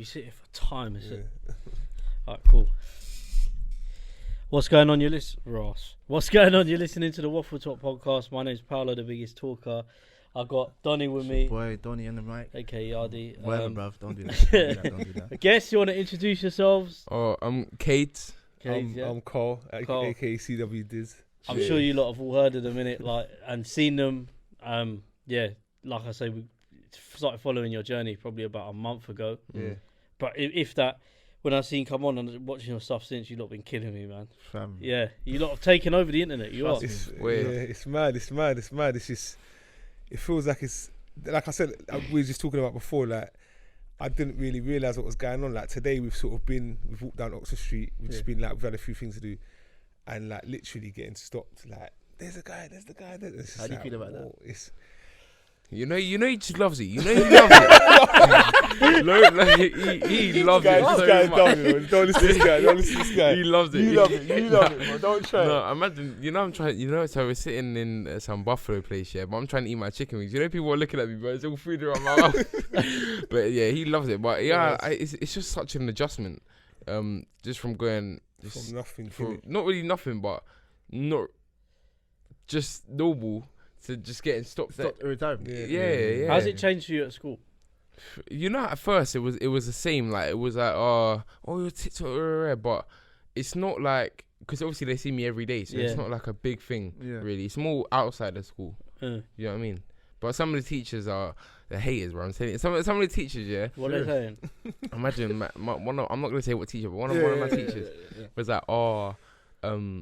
sit here for time, is it? Alright, cool. What's going on? What's going on? You're listening to the Waffletop podcast. My name's Paolo, the biggest talker. I've got Donny with me. Boy, Donny on the mic. Okay, Yardi. Whatever, bruv. Don't do that. Don't do that. I guess you want to introduce yourselves? Oh, I'm Kate. I'm Cole, Cole. aka CW Diz. I'm sure you lot have all heard of them and seen them. Yeah, like I say, we started following your journey probably about a month ago. Yeah. But if that, when I seen come on and watching your stuff since, you lot been killing me, man. Fam. Yeah, you lot have taken over the internet. You are. It's mad. It's just, it feels like it's, like I said, we were just talking about before, like, I didn't really realise what was going on. Like today we've walked down Oxford Street, we've just been like, we've had a few things to do, and like literally getting stopped, like, there's the guy. How do you feel about that? It's, You know he just loves it. You know he loves it. He loves it this so guy's much. dumb, you know. Don't listen to this guy. He loves it. You love it, bro. Don't try No, imagine, I'm trying, so we're sitting in some buffalo place, yeah, but I'm trying to eat my chicken wings. You know, people are looking at me, but it's all food around my mouth. But yeah, he loves it. But yeah, it's just such an adjustment. Just from going... From nothing. Not really nothing, but not just normal to just getting stopped. Every time. Yeah. How's it changed for you at school? You know, at first it was the same. Like it was like, oh, you're TikTok, but it's not like, because obviously they see me every day, so it's not like a big thing. Yeah. Really, it's more outside of school. You know what I mean? But some of the teachers are the haters, bro. I'm saying some of the teachers, yeah. What are they saying? Imagine I'm not gonna say what teacher, but one of my teachers was like, I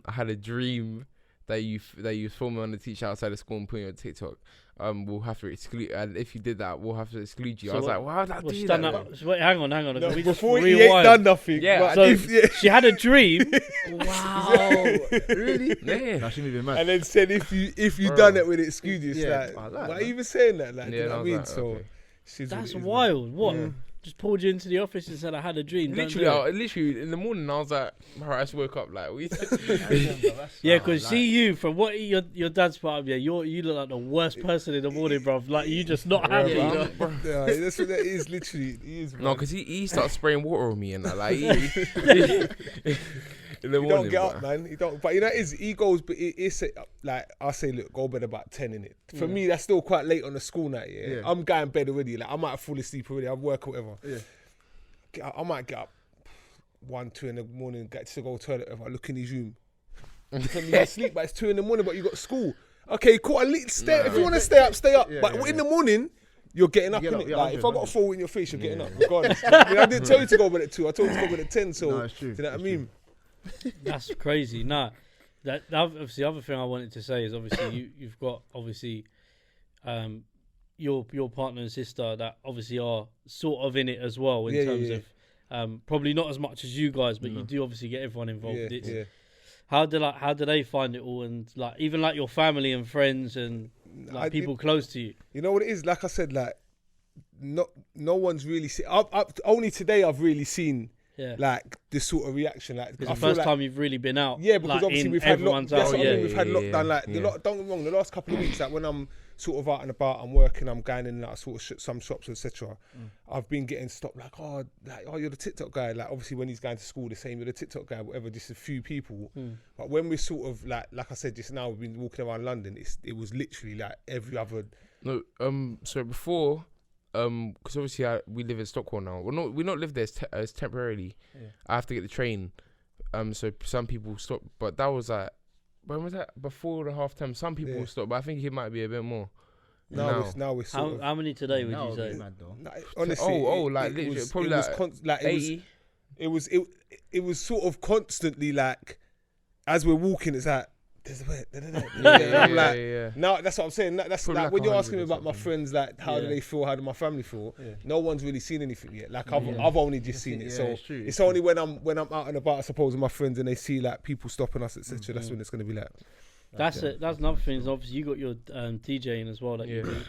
had a dream that you film on the teacher outside of school and put it on TikTok. We'll have to exclude, and if you did that, we'll have to exclude you. So I was like, why would that do that? Wait, hang on. No, we before just he ain't done nothing. Yeah. So she had a dream. Wow. Really? Yeah. That shouldn't be mad. and then said if you done it with excuse you, it's like, I like why that. are you even saying that? Like, do you know what I mean? Like, So okay. That's wild. What? Just pulled you into the office and said I had a dream. Literally in the morning I was like, I just woke up like, what Yeah, because see you from what your dad's part of you look like the worst person in the morning, bruv. Like you just not happy. Yeah, that's what that is. Literally, he is. No, because he starts spraying water on me and that, like in the He morning. don't get up, man. He don't. But you know, he goes. But it's like I say, look, go bed about 10 in it. For me, that's still quite late on the school night. Yeah, I'm going bed already. Like I might have fallen asleep already. I'm work or whatever. Yeah, I might get up 1, 2 in the morning, get to go to the toilet. If I look in his room, you asleep, but it's 2 in the morning. But you got school. Okay, cool. If you want to stay up, stay up. But in the morning, you're getting up, innit? Like, if I got a fall in your face, you're getting up, regardless. I didn't tell you to go bed at 2. I told you to go bed at 10. So, No, it's true. do you know what I mean? That's crazy. Nah, that obviously the other thing I wanted to say is obviously you've got obviously your partner and sister that obviously are sort of in it as well in terms of probably not as much as you guys, but you do obviously get everyone involved. How do they find it all, and like even like your family and friends and like people close to you? You know what it is? Like I said, like no one's really seen. Only today I've really seen. Yeah. Like this sort of reaction, like it's the first time you've really been out. Yeah, because like, obviously we've had we've had lockdown. Like don't get me wrong, the last couple of weeks, like when I'm sort of out and about, I'm working, I'm going in like sort of some shops, etc. I've been getting stopped, like you're the TikTok guy. Like obviously when he's going to school, the same, you're the TikTok guy, whatever. Just a few people. But when we're sort of like I said just now, we've been walking around London. It was literally like every other. No, so before. Because obviously we live in Stockholm now. We not live there as temporarily. I have to get the train. So some people stop, but that was like, when was that? Before the half term. Some people stop, but I think it might be a bit more. Now we're sort of. How many today would you say? Mad though. Honestly, like literally probably like 80. It was sort of constantly like, as we're walking, it's like. I'm like, now that's what I'm saying. That's like when you're asking me about my friends, like how do they feel, how do my family feel? No one's really seen anything yet. Like I've only just seen it. So it's only when I'm out and about, I suppose, with my friends and they see like people stopping us, etc. That's when it's gonna be like. That's another thing. Is obviously you got your DJing as well that you do,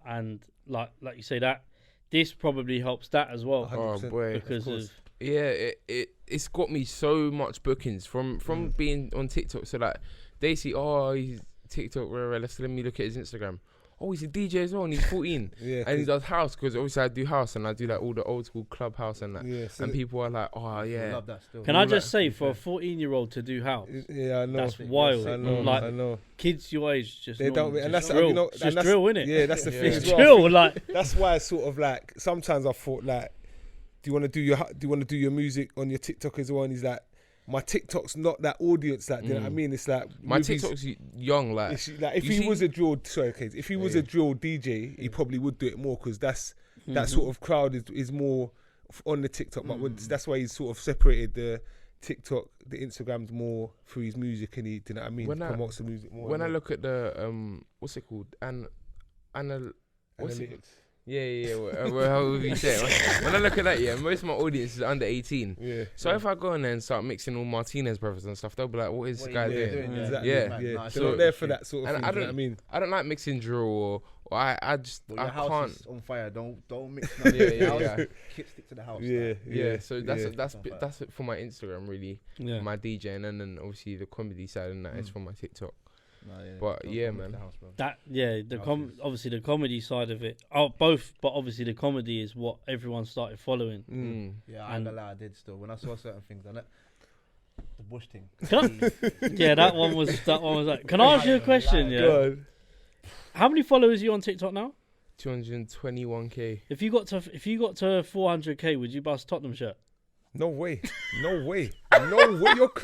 and like you say that this probably helps that as well. 100%. Oh boy, because of it's got me so much bookings from being on TikTok. So like they see, he's TikTok, let's let me look at his Instagram. oh, he's a DJ as well, and he's 14. Yeah, and he does house, because obviously I do house, and I do like all the old school club house and that. Yeah, so and people are like, oh I yeah. love that still. Can I just say, for a 14-year-old to do house, yeah, I know. that's wild. I know. Like, I know. kids your age just They don't, and that's drill. you know, It's just drill, innit? Yeah, that's the thing. It's as well. drill, like. That's why it's sort of like sometimes I thought like, do you want to do your music on your TikTok as well? And he's like, my TikTok's not that audience, like, you know what I mean? It's like my TikTok's young, like. If he was a drill, if he was a drill DJ, he probably would do it more, because that sort of crowd is more on the TikTok. But that's why he's sort of separated the TikTok, the Instagram's more through his music, and he, do you know what I mean? Promotes the music more. When I look at the what's it called? Analytics. Yeah. How would you say it? When I look at that, most of my audience is under 18. Yeah. So if I go in there and start mixing all Martinez brothers and stuff, they'll be like, "What is this guy doing?" Exactly. Yeah. Yeah. So They're not there for that sort of and thing. I do you know what I mean? I don't like mixing drill, or I just Your I house can't. is on fire. Don't mix. Yeah. Stick to the house. Yeah. So that's Not that's it for my Instagram, really. Yeah. My DJing, and then obviously the comedy side, and that is for my TikTok. But Don't yeah, mix man. the house, bro. That obviously the comedy side of it. Oh, both, but obviously the comedy is what everyone started following. Yeah, I ain't gonna lie, I did still. When I saw certain things, I know the bush thing. Yeah, that one was like. Can I ask you a question? Yeah. God. How many followers are you on TikTok now? 221k. If you got to 400k, would you bust Tottenham shirt? No way. You're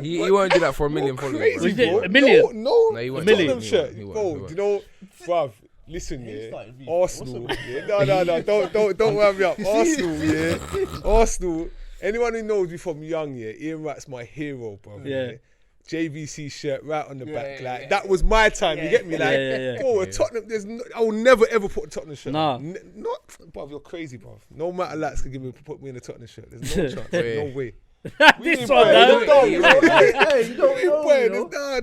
He won't do that for a million followers. crazy, Was it bro. a million? No, No, he won't. Tottenham He shirt. won't. He won't. Bro, He won't. you know, bruv, listen, He yeah. started me. Arsenal. Yeah. No. Don't wind me up. Arsenal, yeah. Arsenal. Anyone who knows me from young, yeah, Ian Wright's my hero, bro. Yeah. JVC shirt right on the back, like that was my time. You get me, like, Yeah. bro, Tottenham. I will never ever put a Tottenham shirt. Nah. on. Not, bruv, you're crazy, bruv. No matter lads can put me in a Tottenham shirt. There's no chance. No way. This one, though. Hey, you don't know.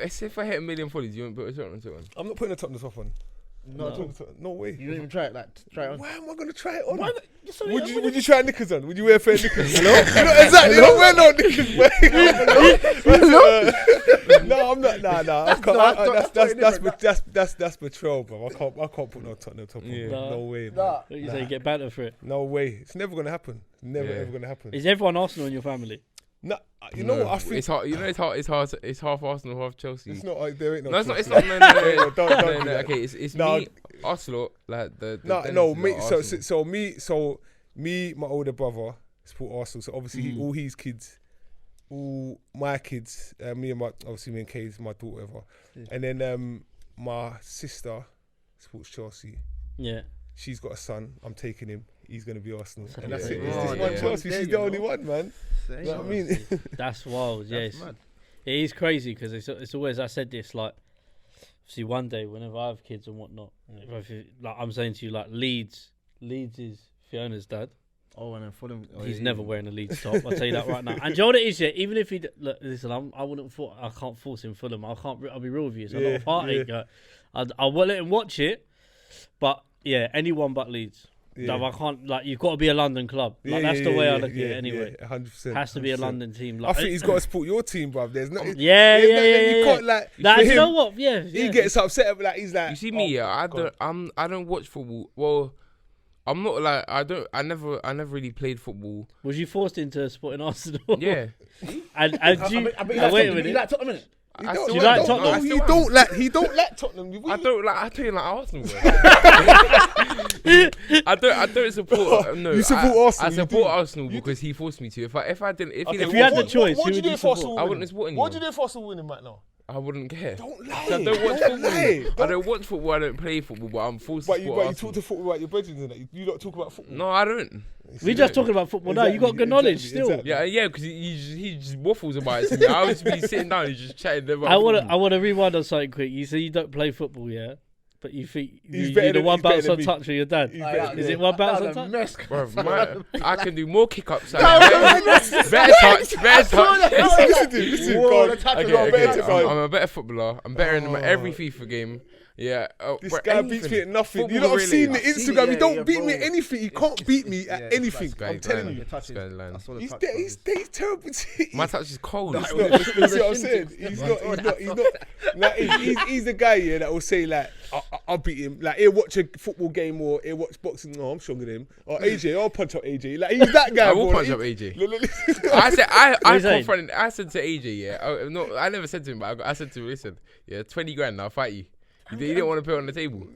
So if I hit a million followers, you won't put a Tottenham to one. I'm not putting a Tottenham top on. No way. You don't even try it. Try it on. Why am I gonna try it on? Why Would you try knickers on? Would you wear fair knickers? Hello? Exactly. You don't wear no knickers, man. No, I'm not. Nah. That's betrayal, bro. I can't put no Tottenham top on. Yeah. No way. Nah. You say you get banter for it. No way. It's never gonna happen. Ever gonna happen. Is everyone Arsenal in your family? Nah, you know what I think? It's hard. You know, it's hard. It's half Arsenal, half Chelsea. It's not. There ain't no. No, it's not. Chelsea. It's not. No. Don't do that. Okay, it's No. me, Arsenal, like the No, Dennis me. lot of So me, my older brother support Arsenal. So obviously, all his kids, all my kids, me and Cayden, my daughter, whatever. And then my sister supports Chelsea. Yeah. She's got a son. I'm taking him. He's gonna be Arsenal, and that's Yeah, it. yeah, It's just yeah. one Chelsea. She's the only one, man. You know what I mean? That's wild. Yeah, That's mad. it is crazy because it's always, I said this, like, see, one day whenever I have kids and whatnot, like I'm saying to you, like Leeds is Fiona's dad. Oh, and then Fulham. He's never wearing a Leeds top. I'll tell you that right now. And do you know what it is? Yeah, even if look, listen, I can't force him Fulham. I'll be real with you. It's a lot of heartache. I will let him watch it, but yeah, anyone but Leeds. Yeah. Like, I can't. Like, you've got to be a London club. Like, that's the way I look at it. Anyway, 100%. has to be a London team. I Like, think he's got to support your team, bruv. There's no. Yeah. You can't like. Like, for you him, know what? Yeah. He gets upset. Like he's like. You see me, I don't watch football. Well, I'm not like I never really played football. Was you forced into supporting Arsenal? Yeah. and you? I bet Wait a minute. You like Tottenham, innit? He I don't still like don't. Tottenham? No, I He still don't am. like. He don't like Tottenham. I don't like. I tell you like Arsenal. Bro. I don't support. No, You support Arsenal, I you support do. Arsenal because he forced me to. If I didn't, if he If didn't, you had the choice, what who do you would do you if Arsenal support? I win? wouldn't support anyone. What do you do if Arsenal winning right now? I wouldn't care. Don't lie. I don't watch Don't football. lie. I don't watch football. I don't play football, but I'm forced But to you support talk Arsenal. to football about your brethren and that. You don't talk about football. No, I don't. We're just talking about football now. You got good knowledge still. Exactly. Yeah, because he just waffles about it to me. I would just be sitting down and just chatting about I football. want to rewind on something quick. You say you don't play football, yeah? But you think He's you're better the than- one he's better bounce than on me. touch with your dad. He's better than Is me. it one bounce on That touch? was a mess. Bruv, I can do more kick ups. Better touch. Listen, Whoa, God. the touch Okay, was all okay. better. bro. I'm a better footballer. I'm better in every FIFA game. Yeah. This guy beats me at nothing. You know, I've seen the Instagram. He don't beat me at anything. He can't beat me at anything. I'm telling you. He's terrible. My touch is cold. You see what I'm saying? He's not. Like, he's the guy here that will say like, I'll beat him. Like, he'll watch a football game or he'll watch boxing. No, I'm stronger than him. Or AJ, I'll punch up AJ. Like, he's that guy. I will punch up AJ. I said to AJ, yeah. No, I never said to him, but I said to him, listen, yeah, 20 grand, I'll fight you. He didn't want to put it on the table.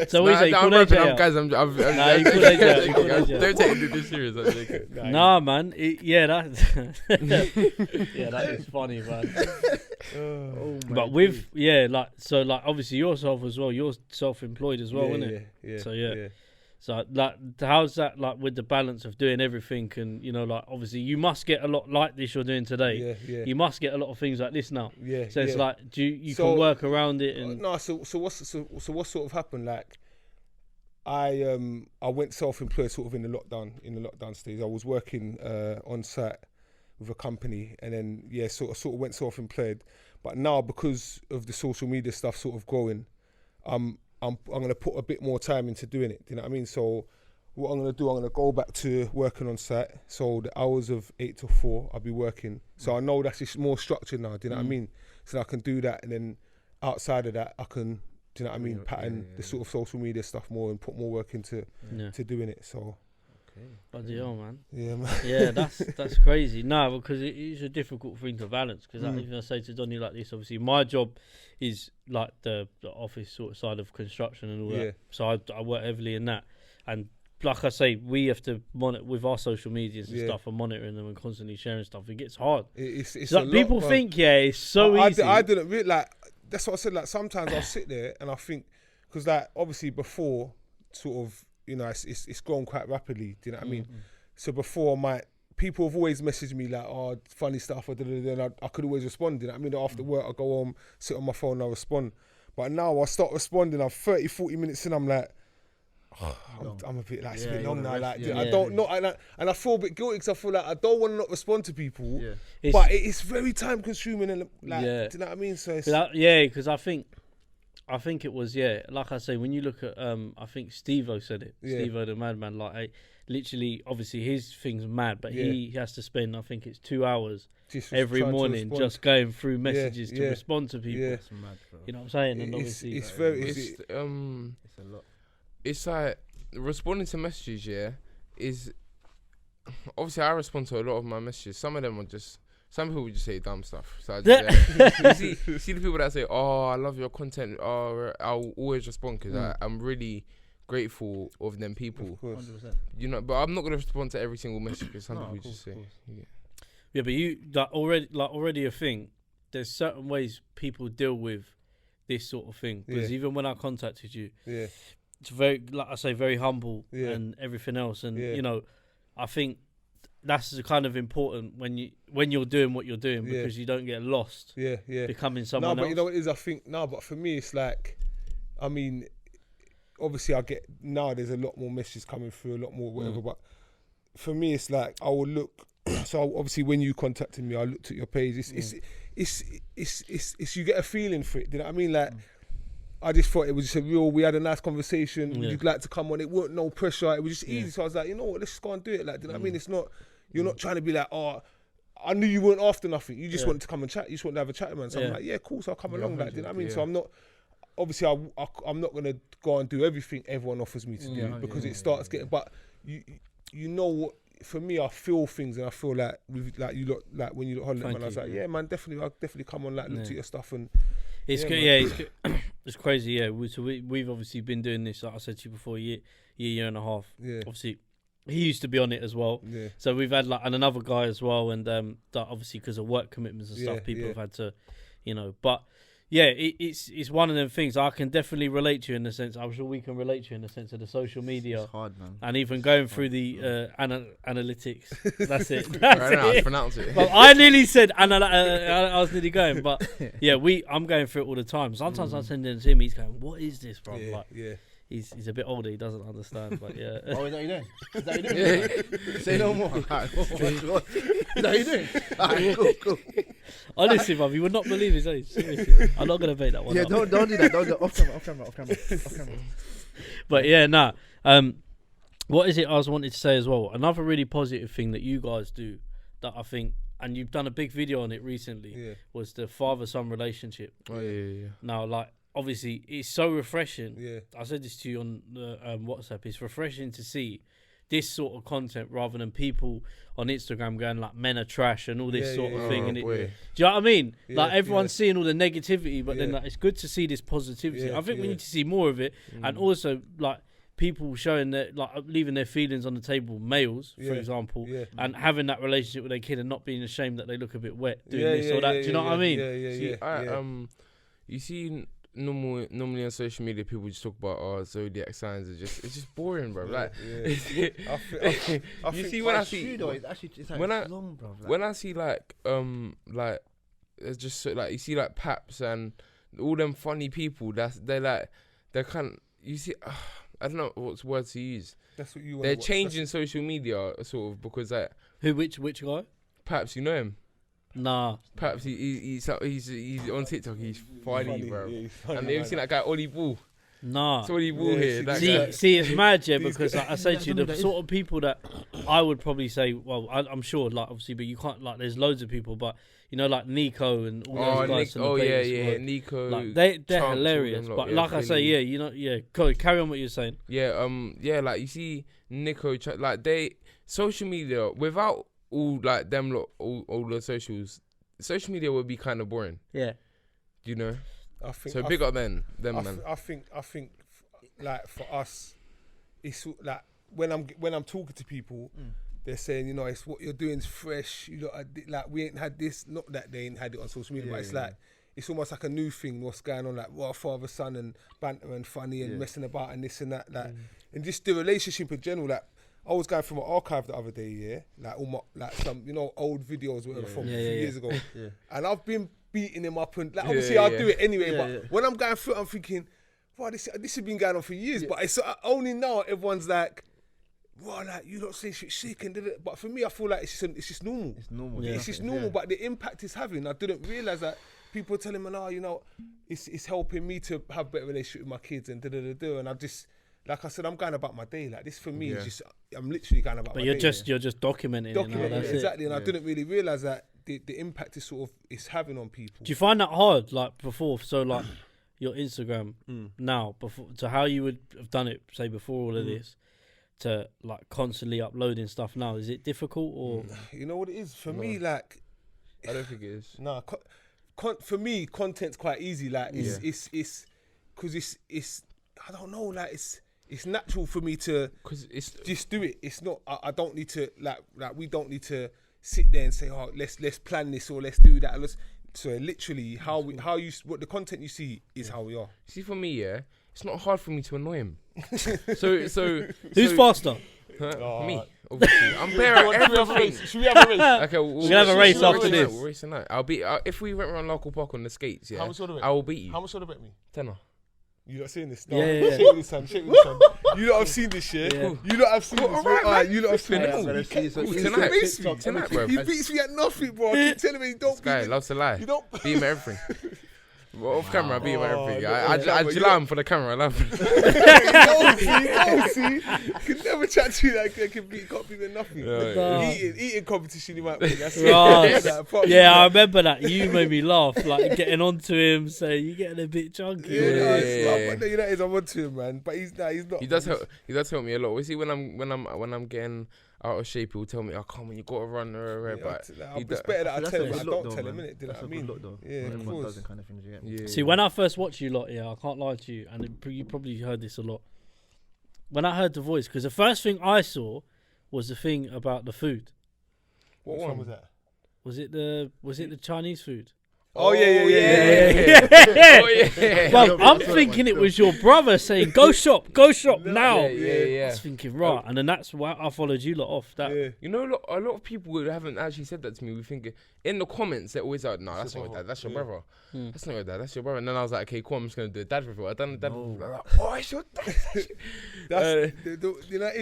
So what is it? I'm don't take it this serious. Nah, man. That is funny, man. But with obviously yourself as well. You're self-employed as well, isn't it? Yeah. So So like, how's that like with the balance of doing everything? And you know, like obviously you must get a lot like this you're doing today. Yeah. You must get a lot of things like this now. Yeah. So it's like, you can work around it? And So what sort of happened? Like, I went self-employed sort of in the lockdown stage. I was working on site with a company, and then sort of went self-employed. But now, because of the social media stuff sort of growing, I'm going to put a bit more time into doing it. Do you know what I mean? So what I'm going to do, I'm going to go back to working on site. So the hours of 8 to 4, I'll be working. So I know that's just more structured now. Do you know what I mean? So I can do that, and then outside of that, I can, do you know what I mean, pattern the sort of social media stuff more and put more work into to doing it. So. Bloody hell, man. Yeah, man. Yeah, that's crazy. No, because it is a difficult thing to balance. Because if I say to Donny like this, obviously my job is like the office sort of side of construction and all that. So I work heavily in that. And like I say, we have to monitor with our social medias and stuff, and monitoring them and constantly sharing stuff. It gets hard. It's like a people lot, think it's so easy. I didn't really like. That's what I said. Like sometimes I'll sit there and I think, because like obviously before, sort of, you know, it's grown quite rapidly. Do you know what I mean? So before, people have always messaged me like, oh, funny stuff, and I could always respond. You know what I mean? After work, I go home, sit on my phone, and I respond. But now I start responding. I'm 30, 40 minutes in. I'm like, I'm a bit like, it's a bit long now. Like, I don't know, and I feel a bit guilty because I feel like I don't want to not respond to people. Yeah. But it's very time consuming and like, do you know what I mean? So because I think it was, like I say, when you look at, I think Steve-O said it, Steve-O the madman, like, literally, obviously his thing's mad, but he has to spend, I think it's 2 hours every morning just going through messages to respond to people. That's mad, bro. You know what I'm saying? And obviously, it's very, it's a lot. It's like, responding to messages, is, obviously I respond to a lot of my messages. Some of them are just, some people just say dumb stuff. So I just, you see the people that say, oh, I love your content, oh, I'll always respond because I'm really grateful of them people. Of course. 100%. You know, but I'm not going to respond to every single message because some people just say. Yeah, but you already a thing. There's certain ways people deal with this sort of thing. Because even when I contacted you, it's very, like I say, very humble and everything else. And you know, I think that's kind of important when you're doing what you're doing, because you don't get lost. Becoming someone else. No, but you know what it is? I think but for me, it's like, I mean, obviously I get now. There's a lot more messages coming through, a lot more whatever. But for me, it's like I will look. So obviously, when you contacted me, I looked at your page. It's you get a feeling for it. Do you know what I mean? Like, I just thought it was just a real. We had a nice conversation. You'd like to come on. It weren't no pressure. It was just easy. So I was like, you know what? Let's just go and do it. Like, do you know what I mean? It's not. You're not trying to be like, oh, I knew you weren't after nothing. You just wanted to come and chat. You just wanted to have a chat, man. So I'm like, yeah, cool. So I'll come along. Like, do you know what I mean? So I'm not. Obviously, I'm not gonna go and do everything everyone offers me to do, because it starts getting. But you know what? For me, I feel things, and I feel like like you look like when you look Holland, man. I was like, yeah, man, definitely, I'll definitely come on, like look at your stuff, and it's good. It's good. It's crazy. Yeah, we've obviously been doing this, like I said to you before, year and a half. Yeah, obviously. He used to be on it as well. Yeah. So we've had and another guy as well, and that obviously because of work commitments and stuff, people have had to, you know. But yeah, it's one of them things. I can definitely relate to you in the sense. I'm sure we can relate to you in the sense of the social media. It's hard, man. And even going through the analytics. That's it. I don't know how to pronounce it. Well, I nearly said I was nearly going, but yeah, I'm going through it all the time. Sometimes I send it to him. He's going, "What is this, bro?" He's a bit older. He doesn't understand, but yeah. Oh, is that you doing? Is that you doing? Yeah. Say no more. Right, is that you doing? Alright, cool. Honestly, man, you would not believe his age. Seriously. I'm not gonna make that one. Yeah, up. don't do that. Don't do off camera. But yeah, nah. What is it I was wanting to say as well? Another really positive thing that you guys do that I think, and you've done a big video on it recently, was the father-son relationship. Oh yeah. Now, like, obviously, it's so refreshing. Yeah. I said this to you on the WhatsApp. It's refreshing to see this sort of content rather than people on Instagram going like men are trash and all this sort of thing. And do you know what I mean? Like everyone's seeing all the negativity, but then like, it's good to see this positivity. I think we need to see more of it, and also like people showing that, like, leaving their feelings on the table, males, for example, and having that relationship with their kid and not being ashamed that they look a bit wet doing this or that. Do you know what I mean? You see, normally on social media, people just talk about zodiac signs. It's just boring, bro. When I see it's just so, like, you see like Paps and all them funny people. They're kind. You see. I don't know what word to use. That's what you want. They're changing social media sort of because like which guy? Paps, you know him? Nah. Paps, he's on TikTok. He's funny, bro. Yeah, funny, and they've seen that guy Ollie Ball. Nah. It's Ollie Ball here. See, it's mad, yeah, because like I say to you, the sort of people that I would probably say, well, I'm sure, like, obviously, but you can't, like, there's loads of people, but you know, like Nico and all those guys. Nico. Like, they're hilarious. But like I say, carry on what you're saying. Yeah, like you see Nico, like social media without all like them all the socials, social media would be kind of boring. Yeah. You know. I think so big up them man. I think like for us, it's like when I'm talking to people. They're saying, you know, it's what you're doing is fresh. You know, like we ain't had this. Not that they ain't had it on social media, but it's like it's almost like a new thing. What's going on? Like, what, father, son, and banter and funny and messing about and this and that. Like, and just the relationship in general. Like, I was going through my archive the other day, like all my some old videos whatever from a few years ago, and I've been beating him up and like obviously I'll do it anyway. But when I'm going through it, I'm thinking, wow, this has been going on for years. But it's only now everyone's like, well, like, you don't say shit sick and but for me, I feel like it's just normal. It's normal. It's just normal, but the impact it's having, I didn't realise that people are telling me, oh, you know, it's helping me to have a better relationship with my kids and and I just, like I said, I'm going about my day. Like this for me is just, I'm literally going about my day. But you're just documenting it. That's exactly, it. And I didn't really realise that the impact is it's having on people. Do you find that hard, like before? So like your Instagram now, before to how you would have done it, say before all of this, to like constantly uploading stuff now, is it difficult or you know what it is for me? Like I don't think it is. No, for me content's quite easy. Like it's because it's I don't know. Like it's natural for me to just do it. It's not. I don't need to like we don't need to sit there and say, oh, let's plan this or let's do that. So literally, what the content you see is how we are. See, for me, it's not hard for me to annoy him. so who's faster? Me, obviously. I'm better at everything. Should we have a race? Okay, we'll have a race after this. We'll race tonight. I'll beat. If we went around local park on the skates, how much I will beat you. How much would you bet me? Tenner. You not seen this? No. Yeah. Shake with this son. You lot have seen this shit. Yeah. You lot have seen this. Alright, you lot have seen this. Tonight, bro. He beats me at nothing, bro. I keep telling me he don't. This guy loves to lie. You don't beat him at everything. Well, off camera, I beat him at everything. I allow him for the camera. I love him. See, can never chat to you like they can't beat me at nothing. Eating competition, you might win. That's it. Yeah, I remember that. You made me laugh, like getting onto him, saying you're getting a bit chunky. I'm onto him, man. But he's not. He does help me a lot. We see when I'm getting out of shape, he'll tell me, "Oh, come on, you gotta run." But it's better that I tell him. I don't tell him, innit? Do you know what I mean? Yeah, of course. See, when I first watched you lot, I can't lie to you, and you probably heard this a lot. When I heard the voice, because the first thing I saw was the thing about the food. What one was that? Was it the Chinese food? Oh yeah. Yeah. Oh yeah. Bro, I'm thinking it was your brother saying, "Go shop now." Yeah. I was thinking, right, and then that's why I followed you lot off. That You know, a lot of people who haven't actually said that to me. We think in the comments they're always like, "No, that's not your dad. That's your brother. That's not your dad. That's your brother." And then I was like, "Okay, cool. I'm just gonna do a dad reveal." I done the dad reveal. Like, oh, it's your dad.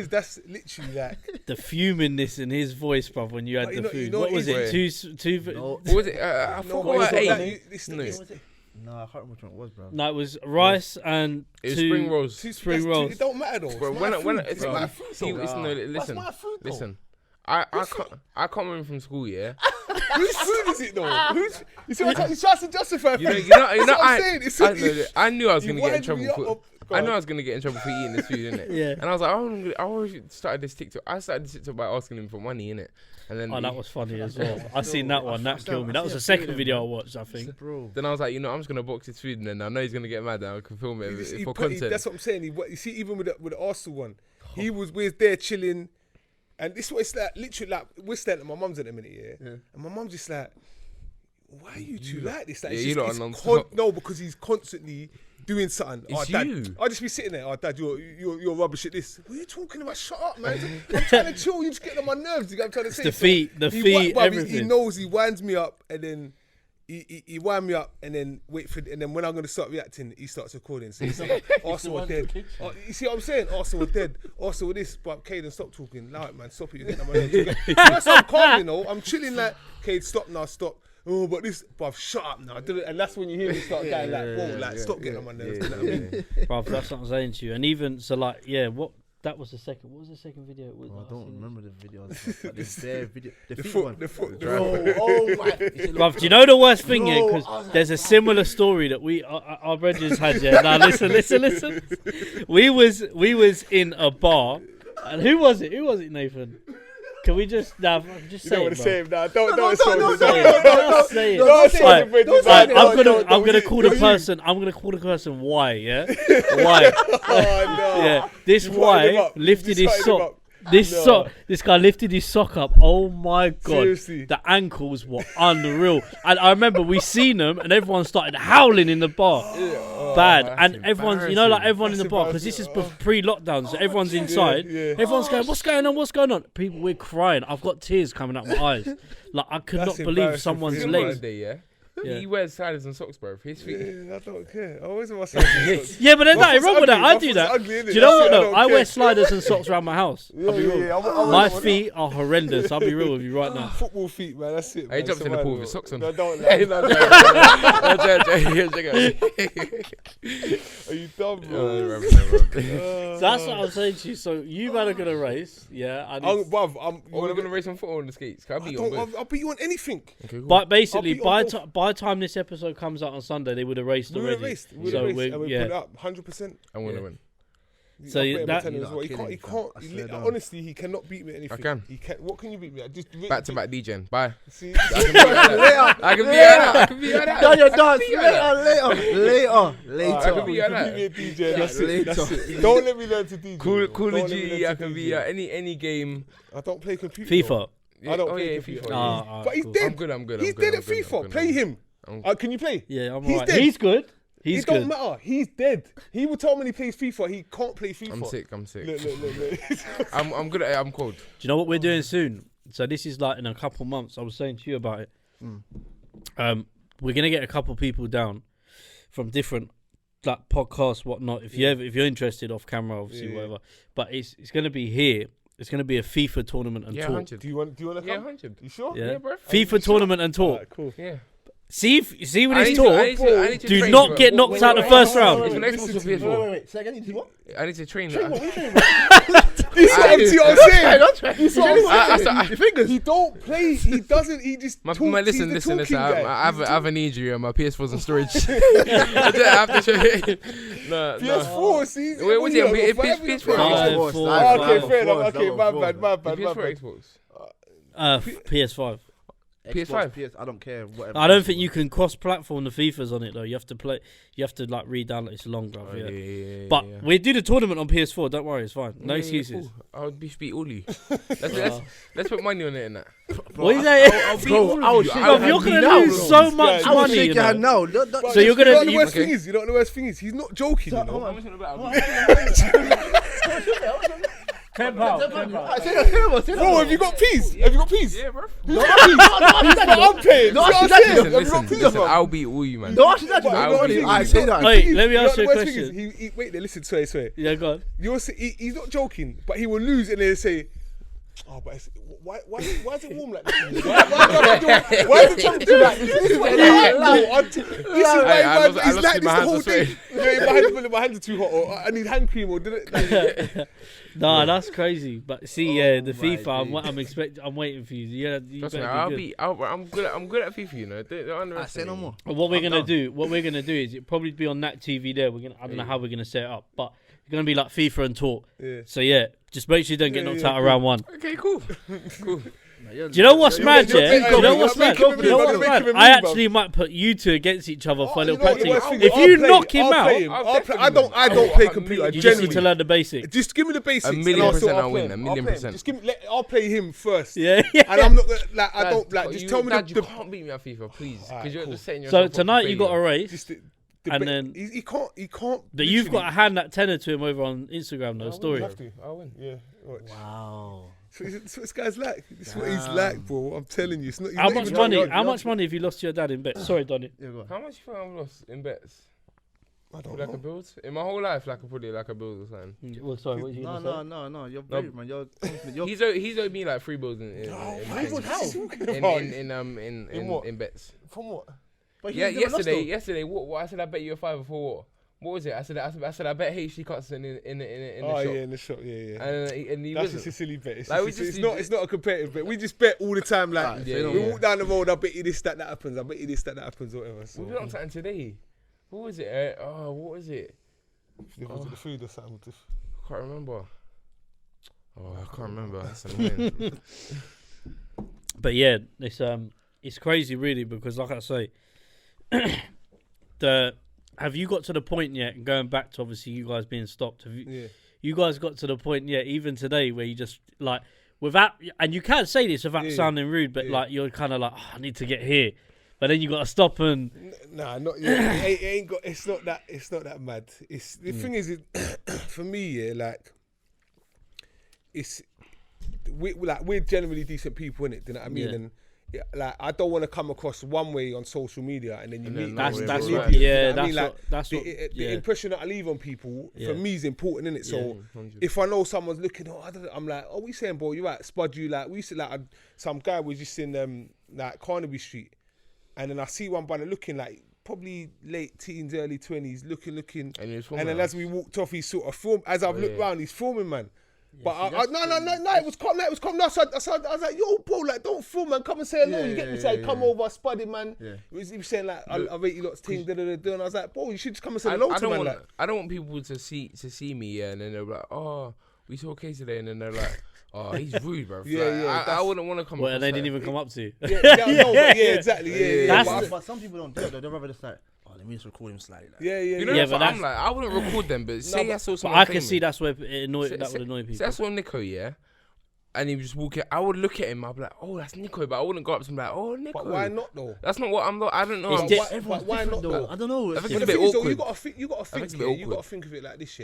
That's literally like the fumingness in his voice, bro, when you had the food. What was it? Two. What was it? I forgot what I ate. No, I can't remember which one it was, bro. No, it was rice and it was spring rolls. Spring rolls. It don't matter though. Bro, It's my food. Listen. I can't remember from school, yeah. Whose food is it though? You see what he's trying to justify? You know, I knew I was gonna get in trouble. I know I was gonna get in trouble for eating this food, innit? Yeah. And I was like, I always started this TikTok. I started this TikTok by asking him for money, innit? And then that was funny as well. I seen that one. That killed me. That was the second video I watched, I think. Then I was like, I'm just gonna box his food, and then I know he's gonna get mad, and I can film it for content. That's what I'm saying. You see, even with the Arsenal one, we was there chilling, and this is what it's like. Literally, like we're staying at my mum's at the minute, yeah. And my mum's just like, "Why are you two like this?" Like, no, because he's constantly doing something. It's Dad, you. I'll just be sitting there. Oh, Dad, you're rubbish at this. What are you talking about? Shut up, man. I'm trying to chill. You just getting on my nerves. You know what I'm trying to say. The feet, everything. He knows he winds me up, and then he wind me up, and then and then when I'm gonna start reacting, he starts recording. So he's like, Arsenal are dead. You see what I'm saying? Arsenal are dead. Arsenal this. But Cayden, stop talking. Loud, man. Stop it. You're getting on my nerves. That's how I'm calm, you know. I'm chilling like, Cayden, stop now. Stop. Oh, but this, bruv, shut up now. And that's when you hear me start going like, whoa, like, stop getting on my nerves. You know what I mean? Bruv, that's what I'm saying to you. And even, so like, that was the second, what was the second video? I don't remember the video. The foot. Oh my. Bruv, do you know the worst thing here? Because there's a similar story that our brothers had, yeah. Now listen. We was in a bar, and who was it, Nathan? Can we just say it, bro? Don't say it. Don't say it. I'm gonna call the person Y, yeah? Y. Oh no. Yeah. This Y lifted his sock. This guy lifted his sock up. Oh my god. Seriously. The ankles were unreal. And I remember we seen them and everyone started howling in the bar. Bad. And everyone's, everyone in the bar, because this is pre-lockdown, so everyone's inside. Everyone's going, what's going on? People, we're crying. I've got tears coming out my eyes. Like, I could not believe someone's legs. Yeah. He wears sliders and socks, bro. His feet. I don't care. I always wear sliders. Yeah, but there's nothing wrong with that. I do that. Do you know what? No, I wear sliders and socks around my house. I'll be real. My feet are horrendous. I'll be real with you right now. Football feet, man. That's it. He jumps in the pool with his socks on. No, don't. Are you dumb, bro? So that's what I'm saying to you. So you man are gonna race, yeah? We're gonna race on foot or on the skates. I'll beat you on anything. Okay, cool. But basically, by the time this episode comes out on Sunday, they would have raced already. We put it up 100%. I'm gonna win. So he can't. Honestly, he cannot beat me at anything. I can. He can. What can you beat me at? Just back-to-back DJing. Bye. See, I can be at that. Done your dance. Later. I can be at that. That's it. Don't let me learn to DJ. Call of Duty. I can be at any game. I don't play computer. FIFA. I don't play FIFA. But he's dead. I'm good. He's dead at FIFA. Play him. Can you play? Yeah, I'm alright. He's good. It don't matter. He's dead. He will tell me he plays FIFA. He can't play FIFA. I'm sick. Look. I'm good at it. I'm cold. Do you know what we're doing soon? So this is like in a couple months. I was saying to you about it. We're gonna get a couple people down from different like podcasts, whatnot. If you're interested, off camera, obviously, whatever. But it's gonna be here. It's gonna be a FIFA tournament and talk. 100. Do you want to come? Yeah, 100. You sure? Yeah, bro. FIFA tournament and talk. Right, cool. Yeah. See with his talk. I need to Do train, not bro. get knocked out the first round. Wait. Say again, you do what? I need to train. Train what? You see what I'm saying? You see what I'm saying? He don't play. He doesn't. He just talks. Listen. I have an injury on my PS4's in storage. I have to train. No. PS4. See. Wait, what's it? PS4. Okay, fair enough. Okay, my bad. PS4 Xbox. PS5. PS5. PS, I don't care. Whatever. I don't think you can cross-platform the FIFAs on it though. You have to like re-download. It's long, bro. But we do the tournament on PS4. Don't worry, it's fine. No excuses. Cool. I'll beat all you. Let's put money on it and that. What is that? I'll beat all you. Bro, you're gonna lose so much money. You know? So you're gonna. You know what the worst thing is? You know what the worst thing is? He's not joking. You know? How much on the bet? £10. Bro, have you got peas? Have you got peas? Yeah, bro. I'm paying. Listen, I'll beat all you, man. No, actually, I say that. Wait, let me ask you a question. Wait there, listen, swear. Yeah, go on. He's not joking, but he will lose and then say, oh, but why is it warm like this? Why is it trying to do that? This is why he's like this the whole day. My hands are too hot, or I need hand cream, or did it? Nah, that's crazy. But see, the FIFA, I'm waiting for you. Yeah, trust me, I'm good at FIFA. You know, I say no more. What we're gonna do is it probably be on that TV there. I don't know how we're gonna set it up, but it's gonna be like FIFA and talk. Yeah. So yeah, just make sure you don't get knocked out of round one. Okay, cool. Do you know what's mad, yeah? Do you know what's mad? I actually might put you two against each other for a little practice. If you knock him out, I don't play computer. You just need to learn the basics. Just give me the basics. 1,000,000% I'll win. 1,000,000%. Just give me. I'll play him first. Yeah. And I'm not like I don't like. Just tell me Dad, you can't beat me at FIFA, please, because you're just setting So yourself. tonight you got a race. And then he can't. But you've got to hand that tenner to him over on Instagram, though. Story. I'll win. Yeah. Wow. That's what this guy's like. This is what he's like, bro. I'm telling you. It's not. How much money? How much money have you lost to your dad in bets? Sorry, Donny. How much you think I've lost in bets? I don't know. Like a build in my whole life, like probably like a build or something. Well, sorry, what you gonna say? No. You're brave, man. You're he's owed me like 3 bills in bets. From what? But yeah, yesterday. What I said, I bet you a £5 for what? What was it? I said I bet HD cuts in the shop. Oh yeah, in the shop, yeah. And he that's just a silly bet. It's not a competitive bet. We just bet all the time. Like we walk down the road, I bet you this that happens. I bet you this that happens, whatever. So. We done something today. What was it? What was it? Was it the food or something? I can't remember. I can't remember. That's annoying. But yeah, it's crazy really because like I say, have you got to the point yet? And going back to obviously you guys being stopped, you guys got to the point yet? Even today, where you just like without, and you can't say this without sounding rude, but like you're kind of like, I need to get here, but then you got to stop and. Nah, not yet. It ain't got. It's not that. It's not that mad. It's the thing is, for me, like, we're generally decent people, innit? Do you know what I mean? And. Yeah, like I don't want to come across one way on social media and then you meet. That's right. Yeah, the impression that I leave on people for me is important, innit? So if I know someone's looking, I'm like, oh, we saying, boy, you right, spud you like. We used to like some guy was just in like Carnaby Street, and then I see one brother looking like probably late teens, early 20s, looking, and then as we walked off, he sort of filmed. As I've looked round, he's filming, man. But no, it was calm. So I was like, yo, bro, like, don't film, man. Come and say hello. You get me? Say, come over, spuddy, man. He was saying like, I rate you lot's team, and I was like, bro, you should just come and say hello to man. I don't want people to see me, and then they're like, oh, we saw Cayden today, and then they're like, oh, he's rude, bro. I wouldn't want to come. Well, and they didn't even come up to you. Exactly. But some people don't do it. They'd rather just like. Let me just record him slightly. Like. You know, but I'm like, I wouldn't record them, but say I saw someone. I can see that's where that would annoy people. Say I saw Nico, and he was just walking. I would look at him. I'd be like, oh, that's Nico, but I wouldn't go up to him like, oh, Nico. But why not though? That's not what I'm. I don't know. But why not though? I don't know. I think it's a bit awkward. You got to think of it like this,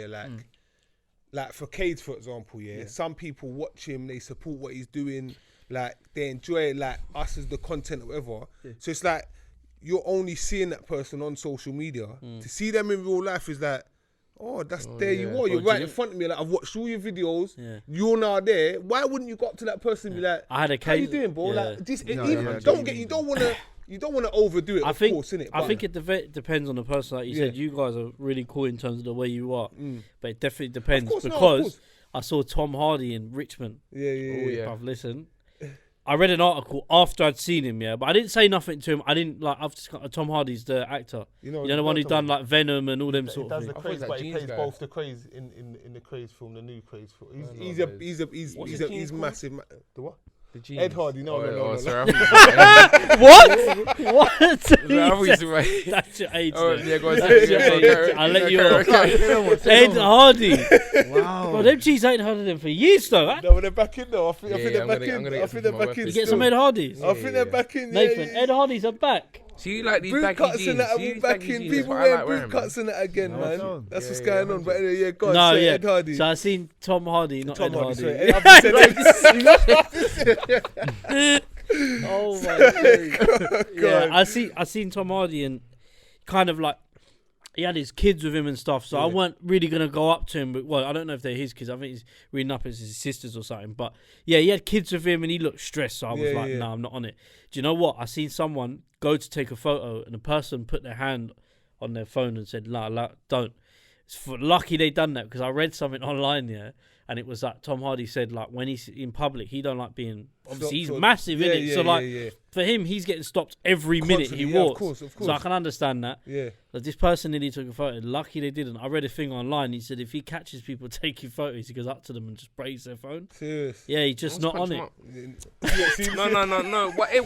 like for Cayden, for example, some people watch him, they support what he's doing, like they enjoy like us as the content or whatever. So it's like. You're only seeing that person on social media. To see them in real life is like, oh, that's there you are. You're right in front of me. Like I've watched all your videos. You're now there. Why wouldn't you go up to that person and be like, I had a case. How you doing, bro? Like this. You don't want to overdo it. Of course, innit? I think it depends on the person. Like you said, you guys are really cool in terms of the way you are. But it definitely depends because I saw Tom Hardy in Richmond. Bruv, listen. I read an article after I'd seen him, but I didn't say nothing to him. I didn't like. I've just got Tom Hardy's the actor. You know the one who done like Venom and all them sort of things. He does the Craze, but he plays both the Craze in the Craze film, the new Craze film. He's massive. The what? The genius. Ed Hardy, no. Sorry, What? What? That's your age. Yeah, go on. I'll let you off. Ed Hardy. Wow. Well, them cheese ain't heard of them for years though. Huh? No, they're back in though. I think they're back in. I think they're back in. You get some Ed Hardys. I think they're back in. Nathan, Ed Hardys are back. So you like these boot baggy cuts jeans? and that are all back in. People wearing boot cuts and that again, man. That's what's going on. But anyway, go on. No, Ed Hardy. So I seen Tom Hardy, not Ed Hardy. Oh my god! Yeah, I seen Tom Hardy and kind of like he had his kids with him and stuff. So I weren't really gonna go up to him. But well, I don't know if they're his kids. I think he's reading up as his sisters or something. But yeah, he had kids with him and he looked stressed. So I was like, nah, I'm not on it. Do you know what? I seen someone go to take a photo and a person put their hand on their phone and said, "Nah, don't." Lucky they done that because I read something online, and it was like Tom Hardy said like when he's in public he don't like being obviously he's massive in it, so like for him he's getting stopped every minute he walks. Of course. So I can understand that. Yeah. But this person nearly took a photo. Lucky they didn't. I read a thing online. He said if he catches people taking photos, he goes up to them and just breaks their phone. Serious? Yeah, he's just not on it. No. What? I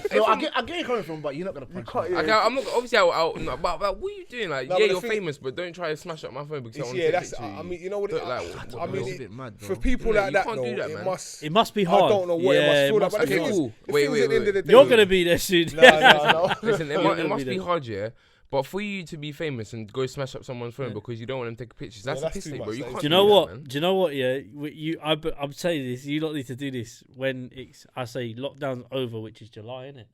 get you coming from, but you're not gonna punch. I'm not obviously out. But what are you doing? Like, you're famous, but don't try to smash up my phone because I want to take a picture. I mean, you know what? I mean, it's a bit mad, for people like that, can't do that, man. It must be hard. I don't know what it must feel like. But okay, cool. Wait. You're gonna be there soon. No. Listen, it must be hard, yeah. But for you to be famous and go smash up someone's phone because you don't want them to take pictures, that's a piss take, bro. You can't. Do you know what? Do you know what? Yeah, I'm saying this. You don't need to do this when I say lockdown's over, which is July, innit?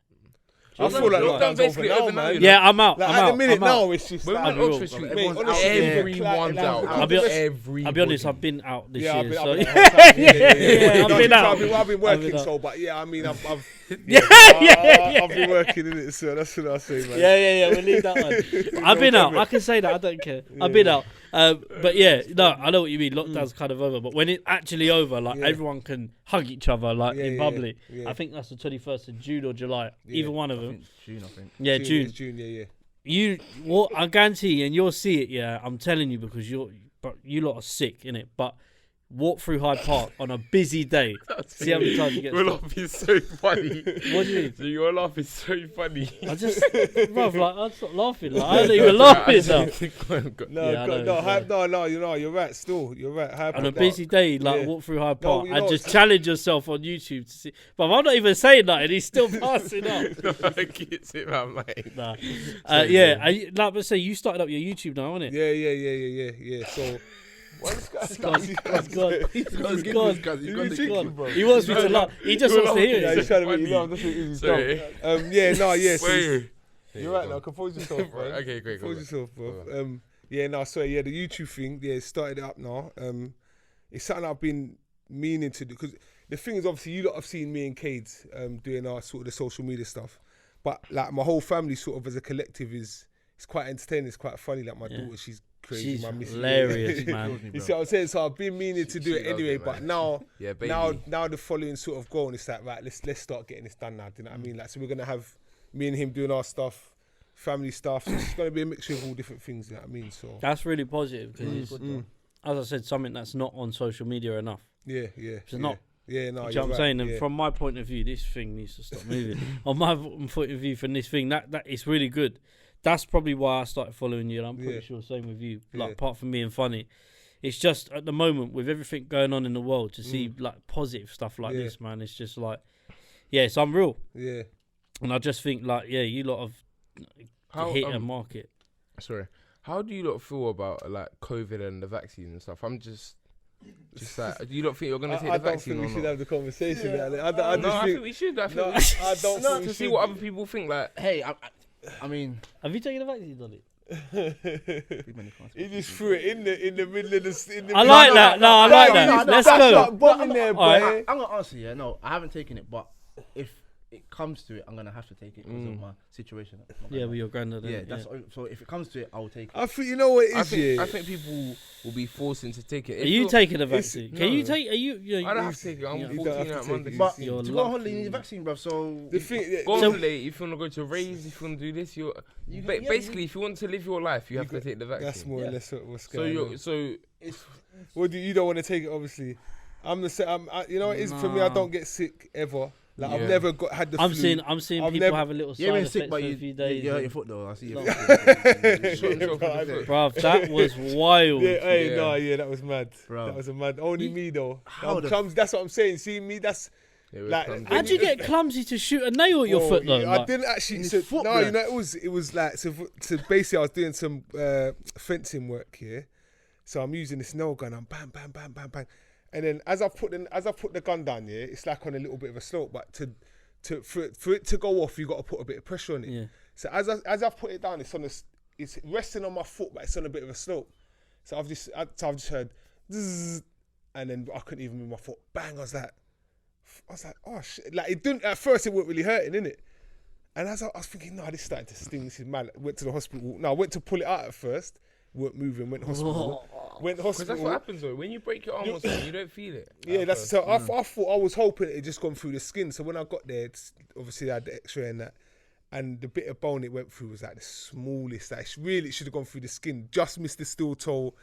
I feel like lockdown's basically over now, man. Yeah, I'm out. Like, at the minute now, it's just like everyone's out. I'll be honest, I've been out this year. I've been out. I've been working, so but yeah, I mean, I've been working in it, so that's what I say, man. Yeah. We'll leave that one. I've been out. I can say that. I don't care. I've been out. But yeah, no, I know what you mean. Lockdown's kind of over, but when it's actually over, like everyone can hug each other, like in public. I think that's the 21st of June or July. Either one of them. June, I think. Yeah, June. I guarantee you, and you'll see it. Yeah, I'm telling you because you lot are sick, innit? But walk through Hyde Park on a busy day. See how many times you get. Your laugh is so funny. What do you mean? Your laugh is so funny. I stop laughing. Like, I don't even laugh now. No. You're right. Still, you're right. Hyde on a busy day, like walk through Hyde Park and just challenge yourself on YouTube to see. But I'm not even saying that, and he's still passing up. I get it, man, mate. Nah. But say you started up your YouTube now, innit? Yeah. So. He's gone. He wants me to laugh. He just wants to hear it. He's trying to make you laugh. That's what it is. Sorry. You're right now. Compose yourself, bro. Okay, great. Compose yourself, bro. The YouTube thing. Yeah, started it up now. It's something I've been meaning to do because the thing is, obviously, you lot have seen me and Cayden doing our sort of the social media stuff, but like my whole family, sort of as a collective, it's quite entertaining. It's quite funny. Like my daughter, she's crazy. She's hilarious, man. You see what I'm saying? So I've been meaning to do it anyway, but now the following sort of goal is like, right, let's start getting this done now. Do you know what I mean? Like, so we're gonna have me and him doing our stuff, family stuff. So it's gonna be a mixture of all different things. You know what I mean? So that's really positive because as I said, something that's not on social media enough. Yeah. It's not. Yeah, no, you know what I'm right, saying? And from my point of view, this thing needs to stop moving. On my point of view, from this thing, that it's really good. That's probably why I started following you, and I'm pretty sure same with you. Like, apart from being funny, it's just at the moment with everything going on in the world to see like positive stuff like this, man. It's just like, it's unreal. Yeah, and I just think like, you lot have hit a market. Sorry, how do you lot feel about like COVID and the vaccine and stuff? I'm just like, do you not think you're gonna take the vaccine? I don't think we should have the conversation. I think we should. I don't think to see what other people think. Like, hey, I mean, have you taken the vaccine, Donny? He just threw it in the middle of the. I like that. No, I like that. Let's go. I'm gonna answer. Yeah, no, I haven't taken it, but if it comes to it, I'm gonna have to take it because of my situation. Yeah, with your granddad. Yeah, that's so. If it comes to it, I will take it. I think you know what it is. I think people will be forced into taking it. Are you taking the vaccine? Can you take? Are you? I don't have to take it. I'm 14 out Monday. But to go on holiday, you need a vaccine, bruv. So the thing, go on holiday. If you want to go to raves, if you want to do this, basically if you want to live your life, you have to take the vaccine. That's more or less what's going on. So you don't want to take it, obviously. I'm the same. You know, it is for me. I don't get sick ever. Like I've never had the. I'm flu. seeing people have a little side effect for a few days. You hurt your foot though. I see your foot. Bruv, that was wild. That was mad. Bruv. That was a mad. Only me though. That's what I'm saying. See me, that's. Like, how'd you get clumsy to shoot a nail at your foot though? I didn't actually. It was like so basically I was doing some fencing work here, so I'm using this nail gun. I'm bang, bang, bang, bang, bang, and then as I put the gun down, it's like on a little bit of a slope, but for it to go off, you got to put a bit of pressure on it. Yeah. So as I've put it down, it's resting on my foot, but it's on a bit of a slope. So I've just heard, zzz, and then I couldn't even move my foot. Bang! I was like, oh shit! Like it didn't at first. It wasn't really hurting, innit? And as I was thinking, no, this is starting to sting. This is mad. Went to the hospital. No, I went to pull it out at first. Weren't moving. Went to hospital. Because that's what happens though. When you break your arm or something, you don't feel it. Yeah, that's so. I thought I was hoping it had just gone through the skin. So when I got there, obviously I had the X-ray and that, and the bit of bone it went through was like the smallest. Like it should have gone through the skin. Just missed the steel toe.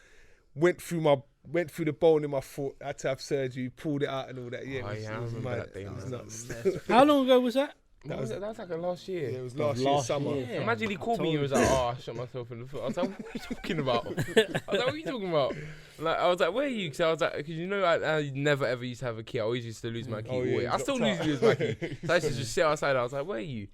Went through the bone in my foot. I had to have surgery. Pulled it out and all that. Yeah, it was mad. It was nuts. How long ago was that? That was like last year. Yeah, it was last year summer. Yeah. Imagine he called me and he was like, I shot myself in the foot. I was like, what are you talking about? What are you talking about? Like, I was like, where are you? Because I was like, because I never ever used to have a key. I always used to lose my key. I still lose my key. So I used to just sit outside. I was like, where are you?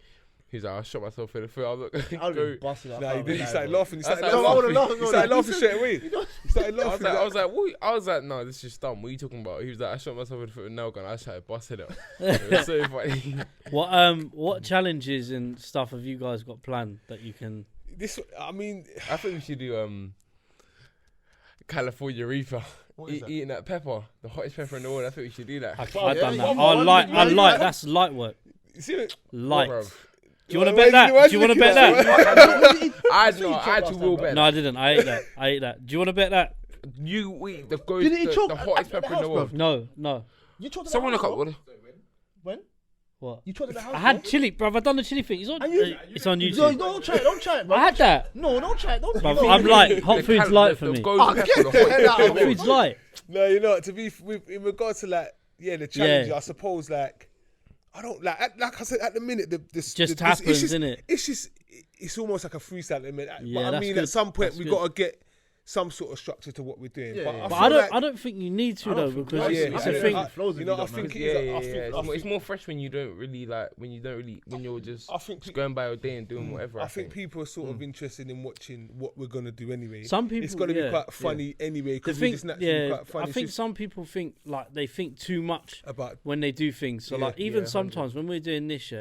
He's like, I shot myself in the foot. I was like, I would busted up. Nah, he started laughing. He started laughing straight away. He started laughing. I was like, what? I was like, no, this is just dumb. What are you talking about? He was like, I shot myself in the foot with a nail gun. I started busting it. It was so funny. What challenges and stuff have you guys got planned that you can? I think we should do California Reaper. Eating that pepper, the hottest pepper in the world. I think we should do that. I've done that. I like. That's light work. Light. Do you want to bet that? Do you want to bet that? I actually will bet. No, I didn't. I ate that. Do you want to bet that? You eat the hottest pepper in the world. No. You talked someone look up. When? What? You talked at the house. I had chili, bruv. I done the chili thing. It's on YouTube. No, don't try it, bro. I had that. No, don't try it. Bruv, I'm light. Hot food's light for me. Hot food's light. No, to be in regards to the challenge, I suppose I don't like I said at the minute. Just happens, isn't it? It's almost like a freestyle at the minute. Yeah, but at some point we got to get some sort of structure to what we're doing. But I don't think you need to though, because it's a thing. I think it's more fresh when you don't really when you're just going by your day and doing whatever. I think people are sort of interested in watching what we're gonna do anyway. Some people, it's gonna be quite funny anyway because we're just naturally quite funny. I think some people think they think too much about when they do things. So even sometimes when we're doing this,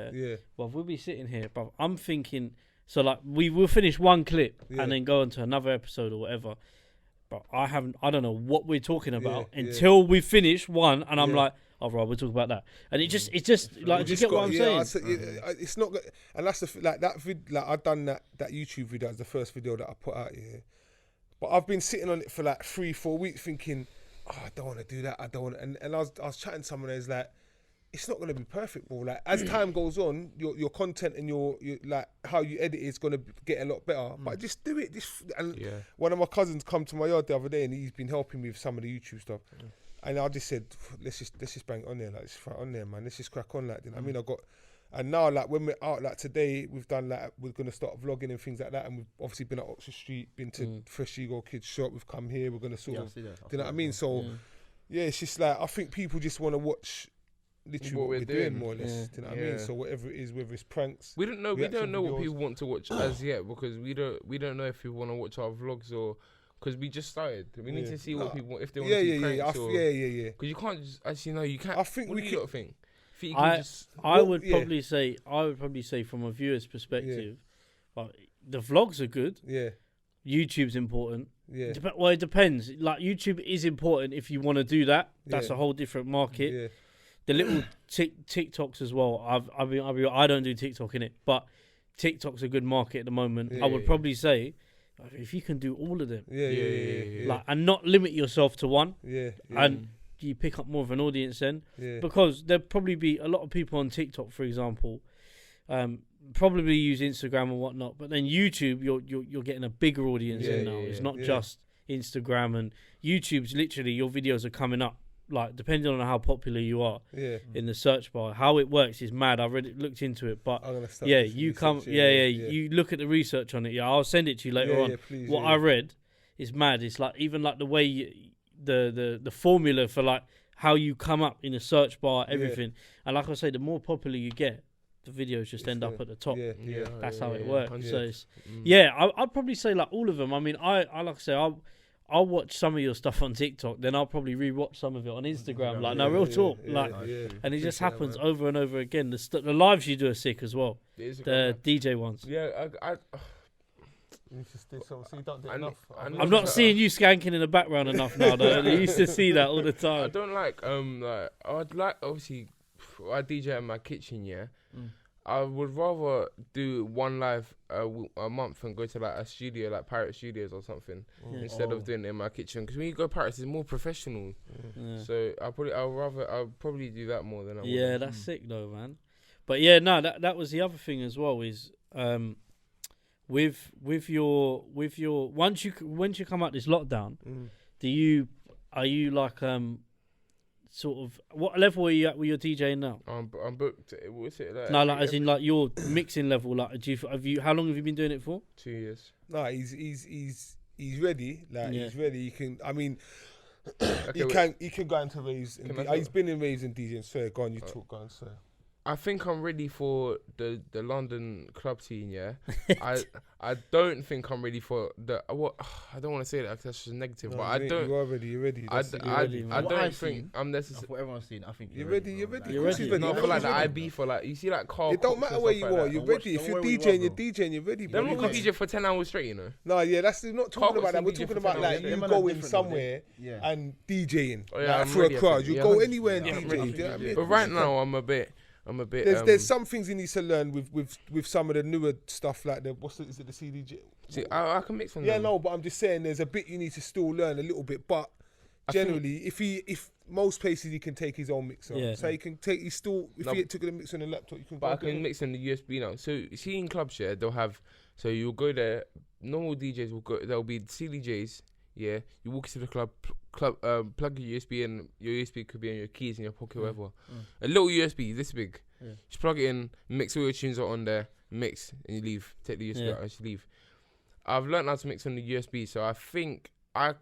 well, we'll be sitting here, but I'm thinking. So we will finish one clip and then go into another episode or whatever. But I don't know what we're talking about until we finish one, and I'm like, oh right, we'll talk about that. And it's just like, do you get what I'm saying? It's not, and that's I've done that YouTube video as the first video that I put out here. But I've been sitting on it for 3-4 weeks thinking, I don't want to do that. I don't want to. And I was chatting to someone who's like, it's not going to be perfect, bro. As time goes on, your content and your how you edit is going to get a lot better. But just do it. One of my cousins come to my yard the other day, and he's been helping me with some of the YouTube stuff. And I just said, let's just bang it on there, let's throw it on there, man. Let's just crack on, you know what I mean? And now when we're out today, we've done we're going to start vlogging and things like that. And we've obviously been at Oxford Street, been to Fresh Ego Kids shop. We've come here. We're going to sort of, do you know what I mean? So it's just I think people just want to watch. Literally what we're doing more or less, do you know what I mean? So whatever it is, whether it's pranks, we don't know what people want to watch as yet, because we don't know if people want to watch our vlogs or because we just started. We need to see what people want, if they want to see pranks because you can't just actually you can't. I think what do you think? I would probably say from a viewer's perspective, the vlogs are good. Yeah, YouTube's important. Yeah, well, it depends. YouTube is important if you want to do that. That's a whole different market. Yeah. The little TikToks as well. I don't do TikTok in it, but TikTok's a good market at the moment. I would probably say if you can do all of them, and not limit yourself to one, and you pick up more of an audience then, because there'll probably be a lot of people on TikTok, for example, probably use Instagram and whatnot, but then YouTube, you're getting a bigger audience in now. It's not just Instagram, and YouTube's literally your videos are coming up. like depending on how popular you are Yeah. in the search bar, how it works is mad. I really looked into it, but yeah, you come, you look at the research on it. Yeah, I'll send it to you later on. Yeah, please, what I read is mad. It's like even like the way the formula for like how you come up in a search bar, everything. And like I say, the more popular you get, the videos just end up at the top. That's how it works. So it's, I'd probably say like all of them. I mean, I like I say, I'll watch some of your stuff on TikTok, then I'll probably rewatch some of it on Instagram. Like, no, real talk. And it just happens over and over again. The lives you do are sick as well. The DJ ones. Yeah, You need to stay so you don't do enough. I'm not seeing you skanking in the background enough now, though. You used to see that all the time. I don't like, I'd like, obviously, I DJ in my kitchen, I would rather do one live a month and go to like a studio, like Pirate Studios or something, instead of doing it in my kitchen. Because when you go Pirates, it's more professional. So I'll probably do that more than I would. Yeah, that's sick though, man. But yeah, no, that was the other thing as well is with your once you come out this lockdown, are you like sort of what level are you at with your DJing now? I'm booked. What's it like? No, like as in like your mixing level. Like, how long have you been doing it for? 2 years. No, he's ready. Like he's ready. You can. I mean, Okay, he can go into raves. He's been in raves and DJing. Swear, go on, you talk. Go on, swear. I think I'm ready for the London club scene. Yeah, I don't think I'm ready for the what. I don't want to say that because that's just negative. No, but I don't. You're ready. You're ready. I What don't I've think seen, I'm necessarily. what everyone's seen, I think You're ready. You're ready. You're ready. No, for like the IB for like you see like car. It don't matter where you are. You're ready. If you're DJing, you're DJing. You're ready. They're not gonna DJ for 10 hours straight, you know. No, yeah, that's not talking about that. We're talking about like you going somewhere Yeah. and DJing I'm for a ready, crowd. You go 100%. anywhere and Yeah, DJ. I'm Do ready. you know what I mean? But right now I'm a bit. There's some things he needs to learn with some of the newer stuff like the is it the CDJ? See, I can mix them. Yeah, no, but I'm just saying there's a bit you need to still learn a little bit. But generally, if most places he can take his own mixer, so he can take. He took a mix on the laptop, you can. But I can mix in the USB now. So you see in clubs, they'll have. So you'll go there. Normal DJs will go. There'll be CDJs. Yeah, you walk into the club, plug your USB in. Your USB could be in your keys in your pocket, whatever. A little USB, this big. Just plug it in, mix all your tunes are on there, mix, and you leave. Take the USB out, and you leave. I've learned how to mix on the USB, so I think I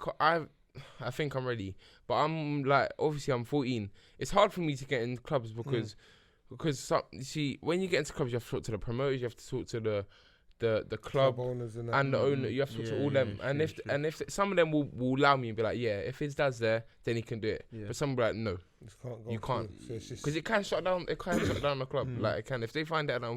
think I'm ready. But I'm like, obviously I'm 14. It's hard for me to get in clubs because you see, when you get into clubs, you have to talk to the promoters, you have to talk to the club owners and the owner. You have to talk to all them, and if some of them will allow me and be like, yeah, if his dad's there, then he can do it. But some will be like, no, you can't, because it can shut down. It can shut down the club. Like it can if they find out that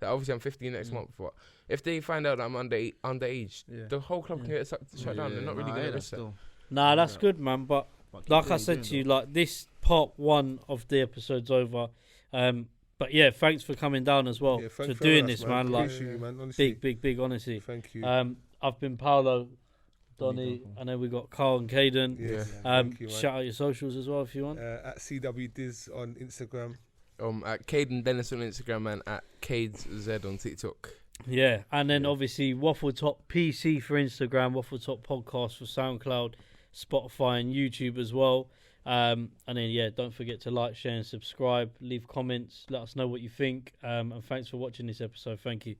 obviously I'm 15 next month. But if they find out that I'm underage, the whole club can get shut down. They're not really gonna risk that. Nah, that's good, man. But like I said to you, like this part 1 of the episode's over. But yeah, thanks for coming down as well for doing this, man. Like you, man. big, honestly. Thank you. I've been Paolo, Donny, and then we got Carl and Cayden. Yes. Thank you, shout out your socials as well if you want. At CWDiz on Instagram. At Cayden Dennis on Instagram and at CadesZ on TikTok. Yeah, and then obviously Waffletop PC for Instagram, Waffletop Podcast for SoundCloud, Spotify and YouTube as well. And then don't forget to like, share and subscribe, leave comments, let us know what you think, and thanks for watching this episode. Thank you.